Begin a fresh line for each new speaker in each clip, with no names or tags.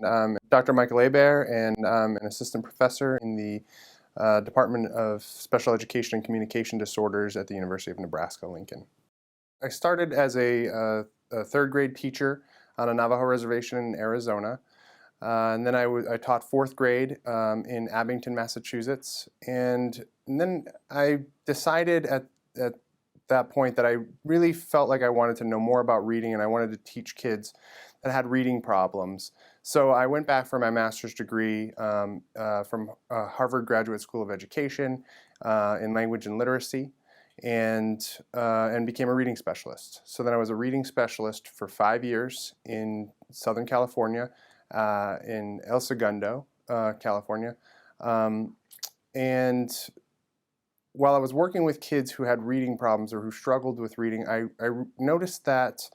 I'm Dr. Michael Hebert, and I'm an assistant professor in the Department of Special Education and Communication Disorders at the University of Nebraska, Lincoln. I started as a third grade teacher on a Navajo reservation in Arizona. And then I taught fourth grade in Abington, Massachusetts. And then I decided at that point that I really felt like I wanted to know more about reading, and I wanted to teach kids that had reading problems. So I went back for my master's degree from Harvard Graduate School of Education in language and literacy, and became a reading specialist. So then I was a reading specialist for 5 years in Southern California, in El Segundo, California. And while I was working with kids who had reading problems or who struggled with reading, I noticed that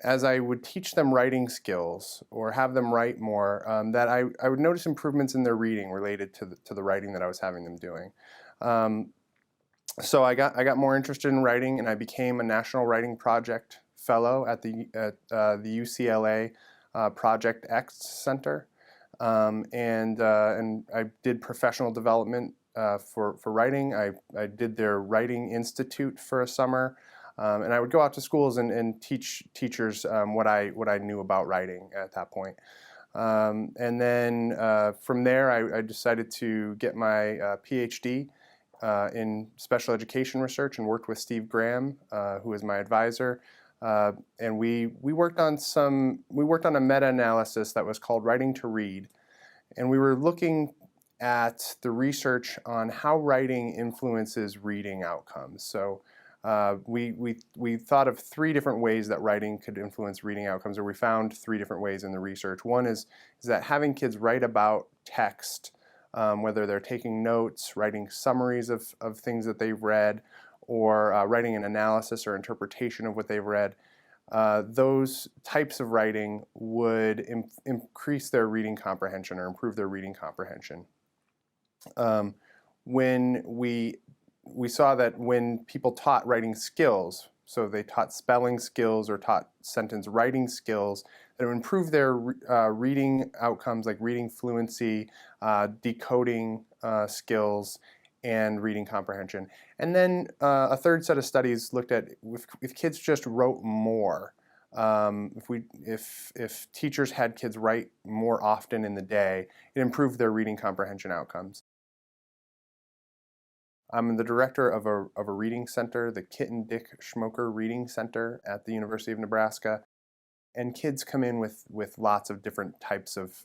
as I would teach them writing skills or have them write more, that I would notice improvements in their reading related to the writing that I was having them doing. So I got more interested in writing, and I became a National Writing Project Fellow at the UCLA Project X Center, and I did professional development for writing. I did their Writing Institute for a summer, and I would go out to schools and teach teachers what I knew about writing at that point. And then from there, I decided to get my Ph.D. In special education research, and worked with Steve Graham, who was my advisor. And we worked on a meta-analysis that was called Writing to Read, and we were looking at the research on how writing influences reading outcomes. So we thought of 3 different ways that writing could influence reading outcomes, or we found 3 different ways in the research. One is that having kids write about text, whether they're taking notes, writing summaries of things that they've read, or writing an analysis or interpretation of what they've read, those types of writing would increase their reading comprehension or improve their reading comprehension. When we saw that when people taught writing skills, so they taught spelling skills or taught sentence writing skills, that would improve their reading outcomes like reading fluency, decoding skills, and reading comprehension. And then a third set of studies looked at if kids just wrote more, if teachers had kids write more often in the day, it improved their reading comprehension outcomes. I'm the director of a reading center, the Kit and Dick Schmoker Reading Center at the University of Nebraska. And kids come in with lots of different types of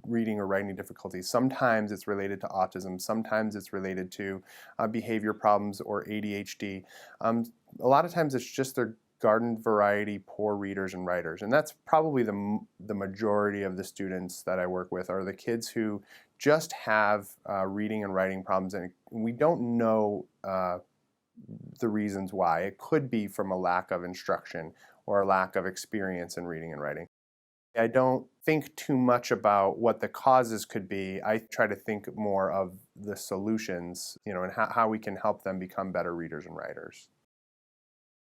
reading or writing difficulties. Sometimes it's related to autism, sometimes it's related to behavior problems or ADHD. A lot of times it's just their garden variety poor readers and writers. And that's probably the majority of the students that I work with are the kids who just have reading and writing problems, and we don't know the reasons why. It could be from a lack of instruction or a lack of experience in reading and writing. I don't think too much about what the causes could be. I try to think more of the solutions, and how we can help them become better readers and writers.